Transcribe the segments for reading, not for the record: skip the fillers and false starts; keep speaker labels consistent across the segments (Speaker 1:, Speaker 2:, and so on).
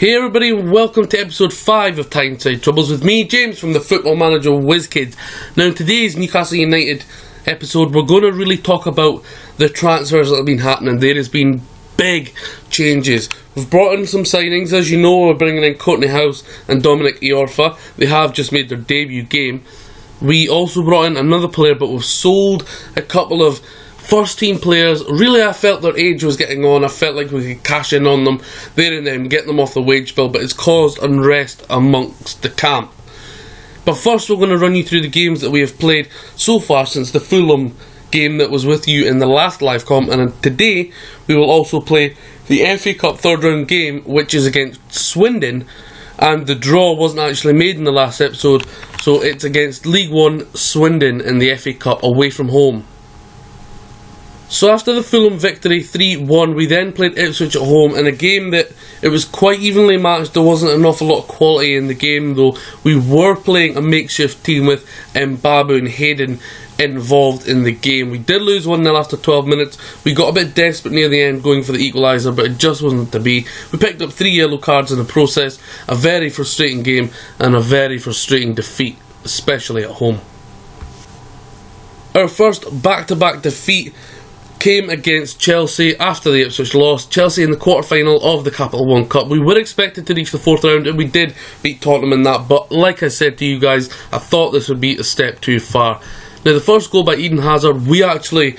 Speaker 1: Hey everybody, welcome to episode 5 of Tyneside Troubles with me, James from the Football Manager WizKids. Now in today's Newcastle United episode, we're going to really talk about the transfers that have been happening. There has been big changes. We've brought in some signings. As you know, we're bringing in Courtney House and Dominic Iorfa. They have just made their debut game. We also brought in another player, but we've sold a couple of first team players. Really, I felt their age was getting on. I felt like we could cash in on them there and then, get them off the wage bill, but it's caused unrest amongst the camp. But first, we're going to run you through the games that we have played so far since the Fulham game that was with you in the last live comp, and today we will also play the FA Cup third round game, which is against Swindon, and the draw wasn't actually made in the last episode, so it's against League One Swindon in the FA Cup away from home. So after the Fulham victory 3-1, we then played Ipswich at home in a game that it was quite evenly matched. There wasn't an awful lot of quality in the game, though. We were playing a makeshift team with Mbabu and Hayden involved in the game. We did lose 1-0 after 12 minutes. We got a bit desperate near the end going for the equaliser, but it just wasn't to be. We picked up 3 yellow cards in the process. A very frustrating game and a very frustrating defeat, especially at home. Our first back-to-back defeat came against Chelsea after the Ipswich loss. Chelsea in the quarter-final of the Capital One Cup. We were expected to reach the 4th round, and we did beat Tottenham in that, but like I said to you guys, I thought this would be a step too far. Now, the first goal by Eden Hazard, we actually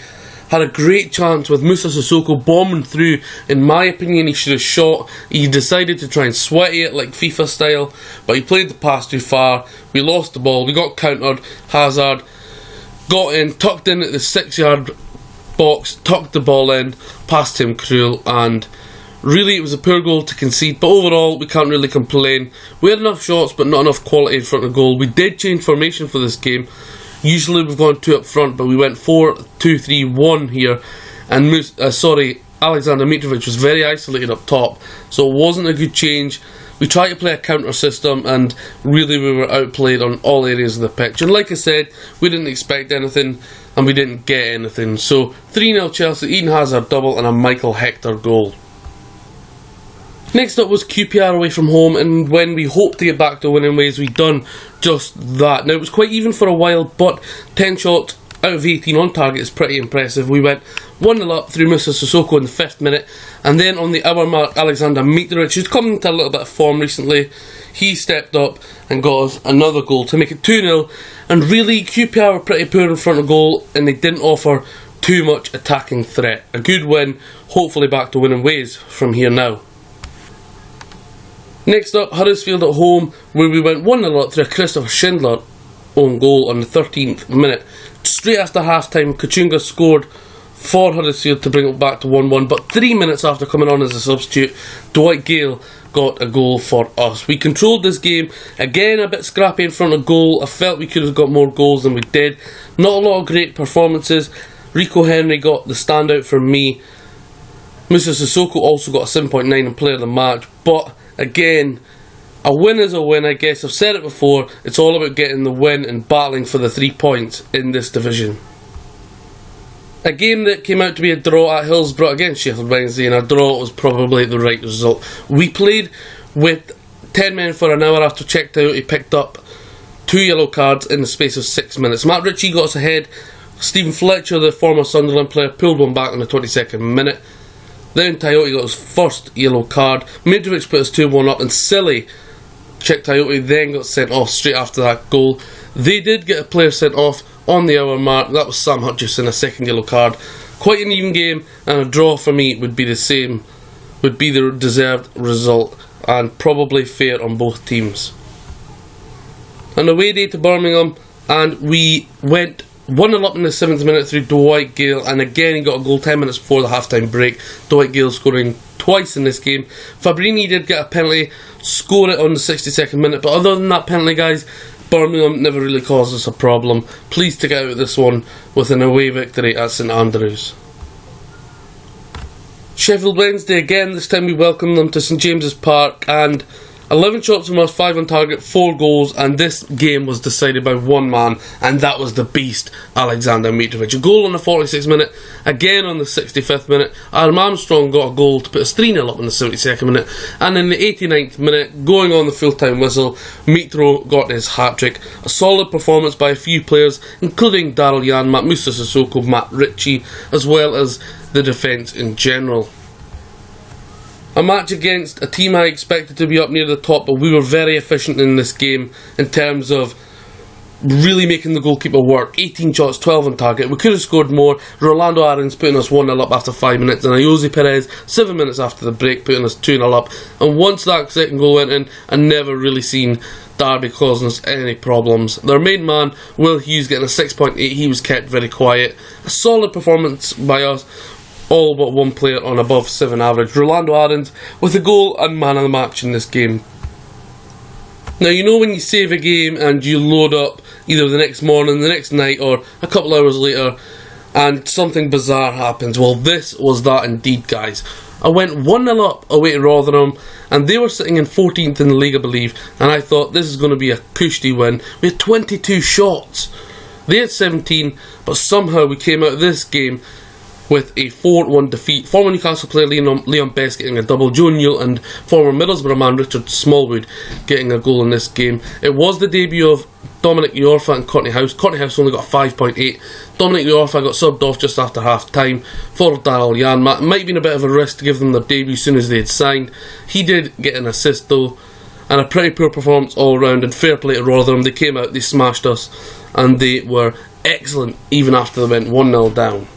Speaker 1: had a great chance with Moussa Sissoko bombing through. In my opinion, he should have shot. He decided to try and sweaty it like FIFA style, but he played the pass too far. We lost the ball, we got countered. Hazard got in, tucked in at the 6-yard box, tucked the ball in, past Tim Krul, and really it was a poor goal to concede, but overall we can't really complain. We had enough shots but not enough quality in front of goal. We did change formation for this game. Usually we've gone 2 up front, but we went 4-2-3-1 here, and Alexander Mitrovic was very isolated up top, so it wasn't a good change. We tried to play a counter system, and really we were outplayed on all areas of the pitch. And like I said, we didn't expect anything, and we didn't get anything. So 3-0 Chelsea, Eden Hazard double, and a Michael Hector goal. Next up was QPR away from home, and when we hoped to get back to winning ways, we done just that. Now, it was quite even for a while, but 10 shots out of 18 on target is pretty impressive. We went 1-0 up through Moussa Sissoko in the 5th minute, and then on the hour mark, Alexander Mitrovic, who's come into a little bit of form recently, he stepped up and got us another goal to make it 2-0. And really, QPR were pretty poor in front of goal, and they didn't offer too much attacking threat. A good win, hopefully back to winning ways from here now. Next up, Huddersfield at home, where we went 1-0 up through a Christopher Schindler own goal on the 13th minute. Straight after half-time, Kachunga scored for Huddersfield to bring it back to 1-1, but 3 minutes after coming on as a substitute, Dwight Gale got a goal for us. We controlled this game, again a bit scrappy in front of goal. I felt we could have got more goals than we did. Not a lot of great performances. Rico Henry got the standout for me. Moussa Sissoko also got a 7.9 in player of the match, but again, a win is a win, I guess. I've said it before, it's all about getting the win and battling for the 3 points in this division. A game that came out to be a draw at Hillsborough against Sheffield Wednesday, and a draw was probably the right result. We played with 10 men for an hour after checked out. He picked up 2 yellow cards in the space of 6 minutes. Matt Ritchie got us ahead. Stephen Fletcher, the former Sunderland player, pulled one back in the 22nd minute. Then Tiote got his first yellow card. Mitrovic put us 2-1 up, and Silly, Czech Tiote, then got sent off straight after that goal. They did get a player sent off on the hour mark. That was Sam Hutchison, a second yellow card. Quite an even game, and a draw for me would be the same, would be the deserved result, and probably fair on both teams. An away day to Birmingham, and we went 1-0 up in the 7th minute through Dwight Gale, and again he got a goal 10 minutes before the half-time break. Dwight Gale scoring twice in this game. Fabrini did get a penalty, scored it on the 62nd minute, but other than that penalty, guys, Birmingham never really caused us a problem. Pleased to get out of this one with an away victory at St Andrews. Sheffield Wednesday again, this time we welcomed them to St James's Park, and 11 shots from us, 5 on target, 4 goals, and this game was decided by one man, and that was the beast, Alexander Mitrovic. A goal on the 46th minute, again on the 65th minute. Adam Armstrong got a goal to put us 3-0 up in the 72nd minute, and in the 89th minute, going on the full-time whistle, Mitro got his hat-trick. A solid performance by a few players, including Daryl Janmaat, Moussa Sissoko, Matt Ritchie, as well as the defence in general. A match against a team I expected to be up near the top, but we were very efficient in this game in terms of really making the goalkeeper work. 18 shots, 12 on target. We could have scored more. Rolando Aarons putting us 1-0 up after 5 minutes, and Jose Perez 7 minutes after the break putting us 2-0 up. And once that second goal went in, I never really seen Derby causing us any problems. Their main man, Will Hughes, getting a 6.8. He was kept very quiet. A solid performance by us. All but one player on above 7 average. Rolando Aarons with a goal and man of the match in this game. Now, you know when you save a game and you load up either the next morning, the next night, or a couple hours later, and something bizarre happens? Well, this was that indeed, guys. I went 1-0 up away to Rotherham, and they were sitting in 14th in the league, I believe, and I thought this is going to be a cushy win. We had 22 shots. They had 17, but somehow we came out of this game with a 4-1 defeat. Former Newcastle player Leon Best getting a double, Joe Newell and former Middlesbrough man Richard Smallwood getting a goal in this game. It was the debut of Dominic Iorfa and Courtney House. Courtney House only got a 5.8. Dominic Iorfa got subbed off just after half time for Daryl Janmaat. It might have been a bit of a risk to give them their debut as soon as they had signed. He did get an assist though, and a pretty poor performance all round, and fair play to Rotherham. They came out, they smashed us, and they were excellent even after they went 1-0 down.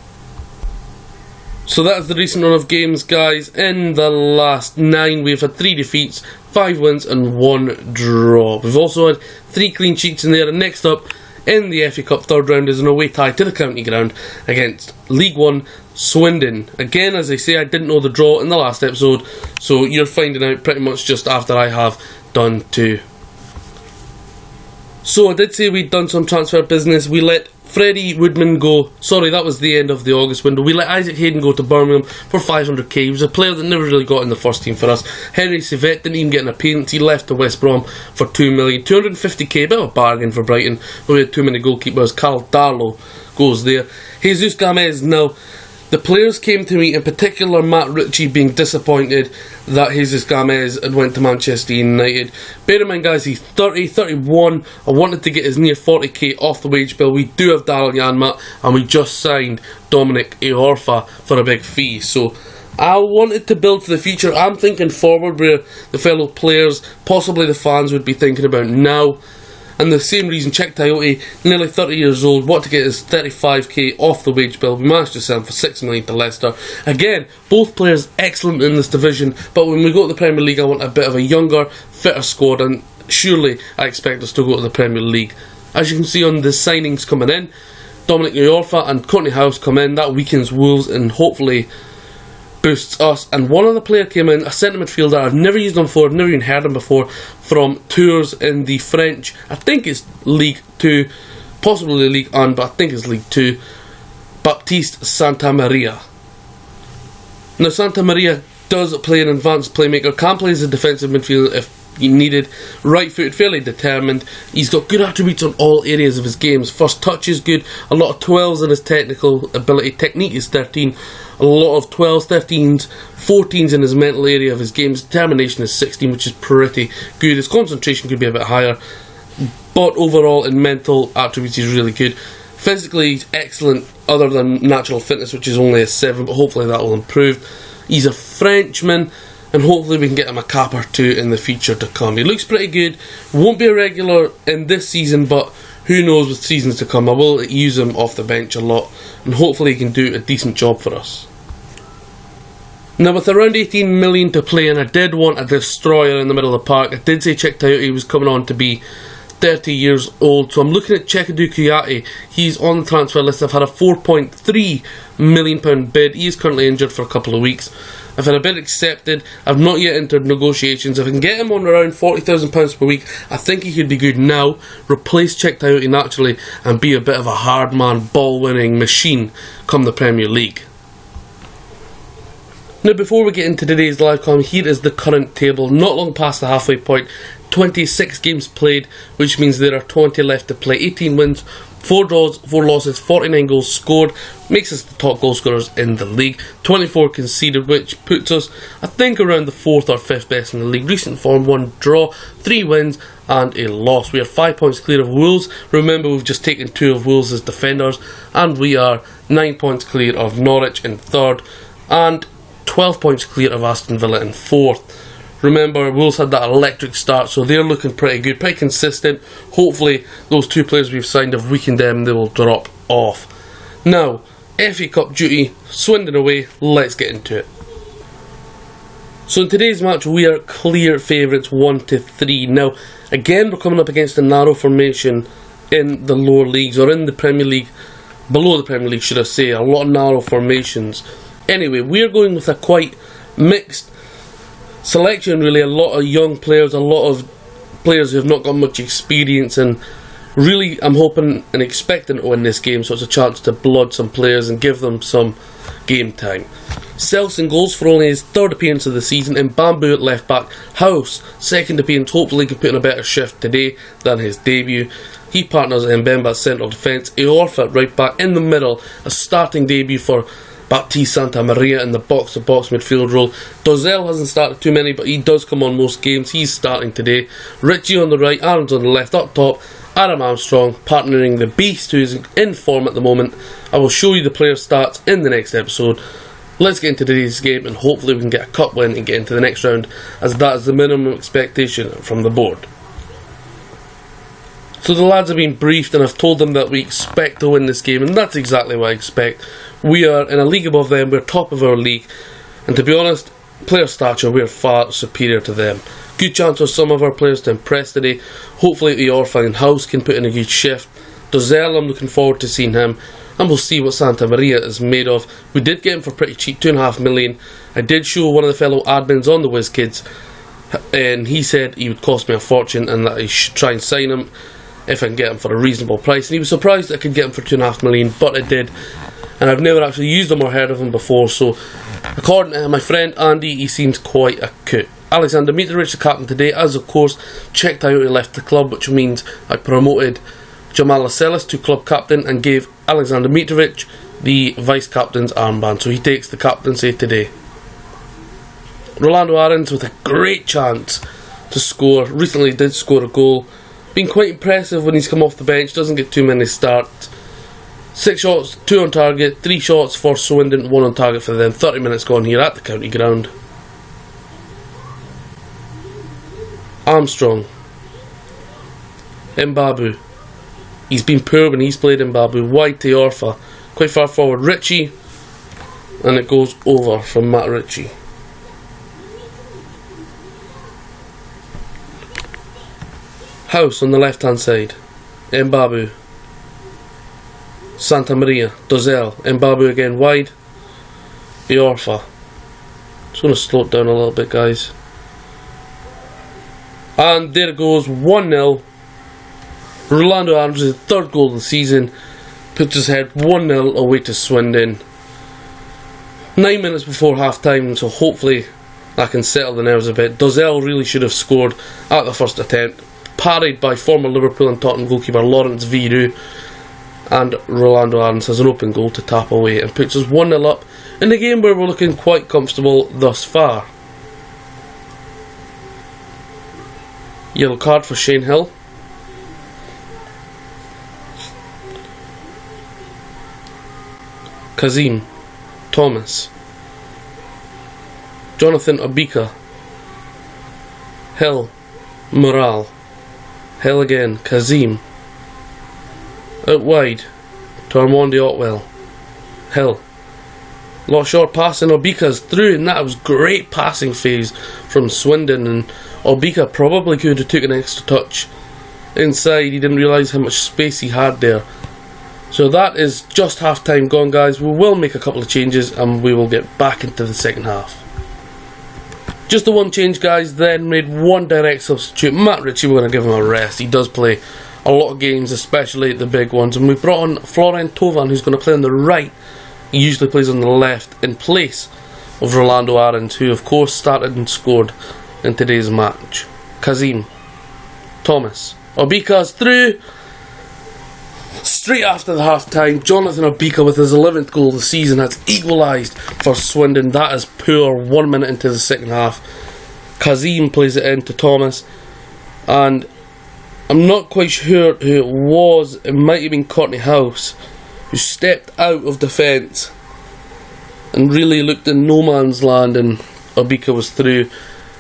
Speaker 1: So that's the recent run of games, guys. In the last 9, we've had 3 defeats, 5 wins and 1 draw. We've also had 3 clean sheets in there, and next up in the FA Cup third round is an away tie to the county ground against League 1 Swindon. Again, as I say, I didn't know the draw in the last episode, so you're finding out pretty much just after I have done too. So I did say we'd done some transfer business. We let Freddie Woodman go. Sorry, that was the end of the August window. We let Isaac Hayden go to Birmingham for 500k. He was a player that never really got in the first team for us. Henry Civet didn't even get an appearance. He left to West Brom for 2 million. 250k, a bit of a bargain for Brighton. We had too many goalkeepers. Carl Darlow goes there. Jesus Gamez. Now, the players came to me, in particular Matt Ritchie, being disappointed that Jesus Gamez had went to Manchester United. Bear in mind, guys, he's 30, 31. I wanted to get his near 40k off the wage bill. We do have Daryl Janmaat, and we just signed Dominic Iorfa for a big fee. So I wanted to build for the future. I'm thinking forward, where the fellow players, possibly the fans, would be thinking about now. And the same reason, Cheick Tiote, nearly 30 years old, wanted to get his 35k off the wage bill. We managed to sell him for 6 million to Leicester. Again, both players excellent in this division, but when we go to the Premier League, I want a bit of a younger, fitter squad, and surely I expect us to go to the Premier League. As you can see on the signings coming in, Dominic Iorfa and Courtney House come in. That weakens Wolves and hopefully boosts us. And one other player came in, a centre midfielder. I've never used him before, I've never even heard him before, from Tours in the French, I think it's League 2, possibly League 1, but I think it's League 2, Baptiste Santamaria. Now, Santamaria does play an advanced playmaker, can play as a defensive midfielder if needed, right-footed, fairly determined. He's got good attributes on all areas of his games. First touch is good, a lot of 12s in his technical ability, technique is 13, a lot of 12s, 13s, 14s in his mental area of his games, determination is 16, which is pretty good. His concentration could be a bit higher, but overall in mental attributes he's really good. Physically he's excellent, other than natural fitness, which is only a 7, but hopefully that will improve. He's a Frenchman, and hopefully we can get him a cap or 2 in the future to come. He looks pretty good, won't be a regular in this season, but who knows with seasons to come. I will use him off the bench a lot, and hopefully he can do a decent job for us. Now, with around 18 million to play, and I did want a destroyer in the middle of the park. I did say Cheick Tiote was coming on to be 30 years old, so I'm looking at Cheikhadou Kouyaté. He's on the transfer list. I've had a £4.3 million bid. He is currently injured for a couple of weeks. I've had a bid accepted. I've not yet entered negotiations. If I can get him on around £40,000 per week, I think he could be good now. Replace Cheick Tiote naturally and be a bit of a hard man, ball winning machine come the Premier League. Now, before we get into today's live com, here is the current table, not long past the halfway point. 26 games played, which means there are 20 left to play. 18 wins, 4 draws, 4 losses, 49 goals scored, makes us the top goal scorers in the league. 24 conceded, which puts us, I think, around the 4th or 5th best in the league. Recent form, 1 draw, 3 wins and a loss. We are 5 points clear of Wolves. Remember, we've just taken 2 of Wolves as defenders, and we are 9 points clear of Norwich in 3rd, and 12 points clear of Aston Villa in 4th. Remember, Wolves had that electric start, so they're looking pretty good, pretty consistent. Hopefully, those 2 players we've signed have weakened them, they will drop off. Now, FA Cup duty, Swindon away, let's get into it. So in today's match, we are clear favourites 1-3. Now, again, we're coming up against a narrow formation in the lower leagues, or in the Premier League, below the Premier League, should I say. A lot of narrow formations. Anyway, we're going with a quite mixed selection, really. A lot of young players, a lot of players who have not got much experience, and really I'm hoping and expecting to win this game, so it's a chance to blood some players and give them some game time. Selson goals for only his 3rd appearance of the season, and Bamboo at left back. House, 2nd appearance, hopefully can put in a better shift today than his debut. He partners Mbemba at central defence. Iorfa at right back. In the middle, a starting debut for Baptiste Santa Maria in the box-to-box midfield role. Dozzell hasn't started too many, but he does come on most games. He's starting today. Richie on the right, Aaron's on the left. Up top, Adam Armstrong partnering the Beast, who's in form at the moment. I will show you the player stats in the next episode. Let's get into today's game, and hopefully we can get a cup win and get into the next round, as that is the minimum expectation from the board. So the lads have been briefed, and I've told them that we expect to win this game, and that's exactly what I expect. We are in a league above them, we're top of our league, and to be honest, player stature, we're far superior to them. Good chance for some of our players to impress today. Hopefully Iorfa and House can put in a good shift. Dozzell, I'm looking forward to seeing him, and we'll see what Santa Maria is made of. We did get him for pretty cheap, $2.5 million. I did show one of the fellow admins on the WizKids, and he said he would cost me a fortune and that I should try and sign him if I can get him for a reasonable price, and he was surprised I could get him for $2.5 million, but I did, and I've never actually used him or heard of him before, so according to my friend Andy, he seems quite a coot. Alexander Mitrovic, the captain today, as of course checked out, he left the club, which means I promoted Jamal Lascelles to club captain and gave Alexander Mitrovic the vice captain's armband, so he takes the captaincy today. Rolando Aarons with a great chance to score, recently did score a goal. Been quite impressive when he's come off the bench, doesn't get too many starts. 6 shots, 2 on target, 3 shots for Swindon, 1 on target for them. 30 minutes gone here at the county ground. Armstrong. Mbabu. He's been poor when he's played Mbabu. Wide to Iorfa. Quite far forward. Richie. And it goes over from Matt Ritchie. House on the left hand side. Mbabu. Santa Maria. Dozzell. Mbabu again wide. Iorfa. Just going to slow it down a little bit, guys. And there goes 1-0. Rolando Aarons' 3rd goal of the season puts his head 1-0 away to Swindon. 9 minutes before half time, so hopefully that can settle the nerves a bit. Dozzell really should have scored at the first attempt. Parried by former Liverpool and Tottenham goalkeeper Lawrence Viru. And Rolando Aarons has an open goal to tap away and puts us 1-0 up in a game where we're looking quite comfortable thus far. Yellow card for Shane Hill. Kazim, Thomas, Jonathan Obika, Hill, Morale, Hill again, Kazim, out wide to Armandi Otwell, Hill, lot short passing, Obika's through, and that was great passing phase from Swindon, and Obika probably could have taken an extra touch inside. He didn't realise how much space he had there. So that is just half time gone, guys. We will make a couple of changes and we will get back into the second half. Just the one change, guys, then made one direct substitute. Matt Ritchie, we're going to give him a rest. He does play a lot of games, especially the big ones, and we brought on Florent Thauvin, who's going to play on the right. He usually plays on the left, in place of Rolando Aarons, who of course started and scored in today's match. Kazim, Thomas, Obika's through. Straight after the half time, Jonathan Obika with his 11th goal of the season has equalised for Swindon. That is poor, 1 minute into the second half. Kazim plays it in to Thomas, and I'm not quite sure who it was. It might have been Courtney House, who stepped out of defence and really looked in no man's land, and Obika was through.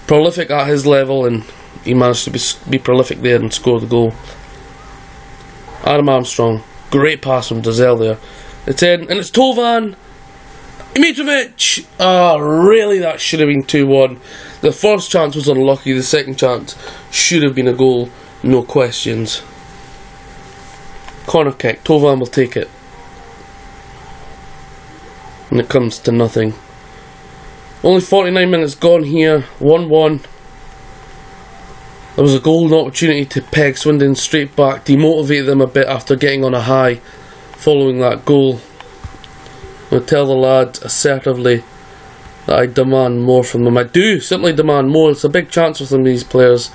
Speaker 1: Prolific at his level, and he managed to be prolific there and score the goal. Adam Armstrong, great pass from Dazelle there. It's in, and it's Tovan Mitrovic. Really, that should have been 2-1. The first chance was unlucky, the second chance should have been a goal, no questions. Corner kick, Tovan will take it. And it comes to nothing. Only 49 minutes gone here, 1-1. There was a golden opportunity to peg Swindon straight back, demotivate them a bit after getting on a high following that goal. I'll tell the lads assertively that I demand more from them. I do simply demand more. It's a big chance for some of these players.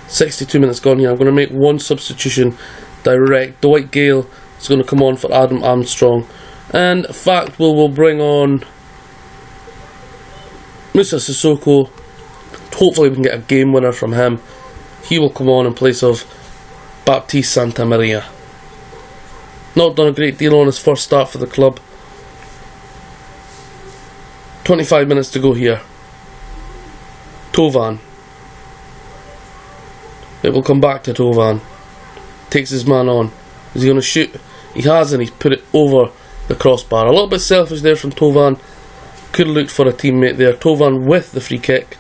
Speaker 1: 62 minutes gone here. I'm going to make one substitution direct. Dwight Gale is going to come on for Adam Armstrong. And in fact, we'll bring on Musa Sissoko. Hopefully we can get a game winner from him. He will come on in place of Baptiste Santa Maria. Not done a great deal on his first start for the club. 25 minutes to go here. Tovan. It will come back to Tovan. Takes his man on. Is he going to shoot? He has, and he's put it over the crossbar. A little bit selfish there from Tovan. Could have looked for a teammate there. Tovan with the free kick.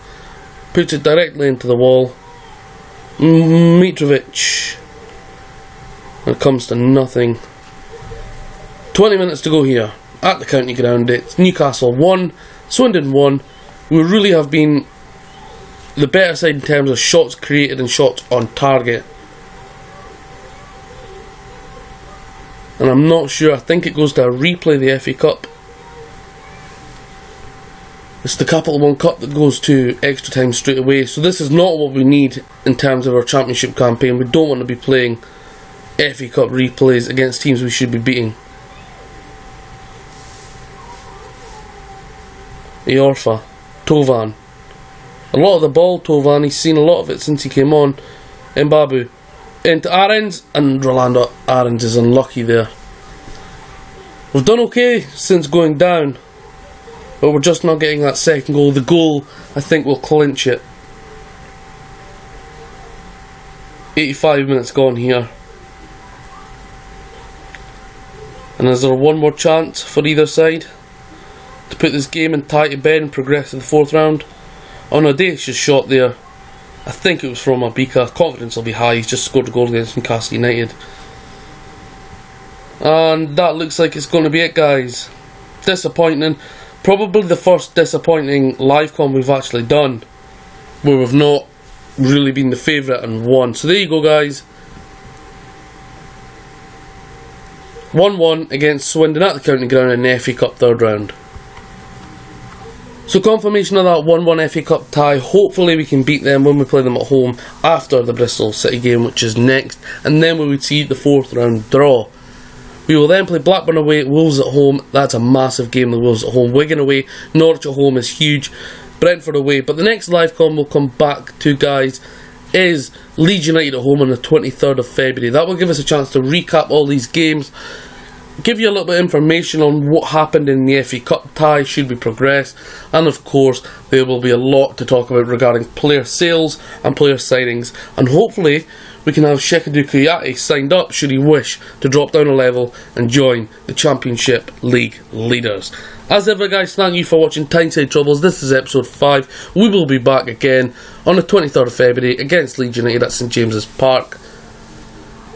Speaker 1: Puts it directly into the wall. Mitrovic. And it comes to nothing. 20 minutes to go here at the county ground. It's Newcastle 1, Swindon 1. We really have been the better side in terms of shots created and shots on target. And I'm not sure, I think it goes to a replay of the FA Cup. It's the Capital One Cup that goes to extra time straight away. So this is not what we need in terms of our championship campaign. We don't want to be playing FA Cup replays against teams we should be beating. Iorfa, Tovan. A lot of the ball, Tovan. He's seen a lot of it since he came on. Mbabu into Aarons, and Rolando Aarons is unlucky there. We've done okay since going down, but we're just not getting that second goal. The goal, I think, will clinch it. 85 minutes gone here. And is there one more chance for either side to put this game in tie to bed and progress to the fourth round? On a audacious shot there. I think it was from Obika. Confidence will be high. He's just scored a goal against Newcastle United. And that looks like it's going to be it, guys. Disappointing. Probably the first disappointing live com we've actually done, where we've not really been the favourite and won. So there you go, guys. 1-1 against Swindon at the county ground in the FA Cup third round. So confirmation of that 1-1 FA Cup tie. Hopefully we can beat them when we play them at home after the Bristol City game, which is next, and then we would see the fourth round draw. We will then play Blackburn away, Wolves at home. That's a massive game, the Wolves at home. Wigan away, Norwich at home is huge. Brentford away. But the next live com we'll come back to, guys, is Leeds United at home on the 23rd of February. That will give us a chance to recap all these games, give you a little bit of information on what happened in the FA Cup tie should we progress, and of course there will be a lot to talk about regarding player sales and player signings, and hopefully we can have Shekadu Kouyaté signed up should he wish to drop down a level and join the Championship League leaders. As ever, guys, thank you for watching Tyneside Troubles. This is episode 5. We will be back again on the 23rd of February against Leeds United at St James's Park.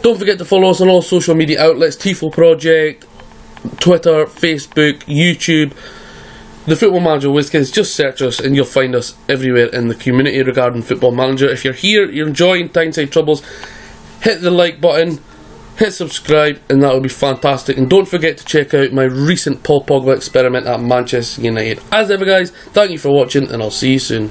Speaker 1: Don't forget to follow us on all social media outlets, Tifo Project, Twitter, Facebook, YouTube, The Football Manager WizKids. Just search us and you'll find us everywhere in the community regarding Football Manager. If you're here, you're enjoying Tyneside Troubles, hit the like button, hit subscribe, and that would be fantastic. And don't forget to check out my recent Paul Pogba experiment at Manchester United. As ever guys, thank you for watching, and I'll see you soon.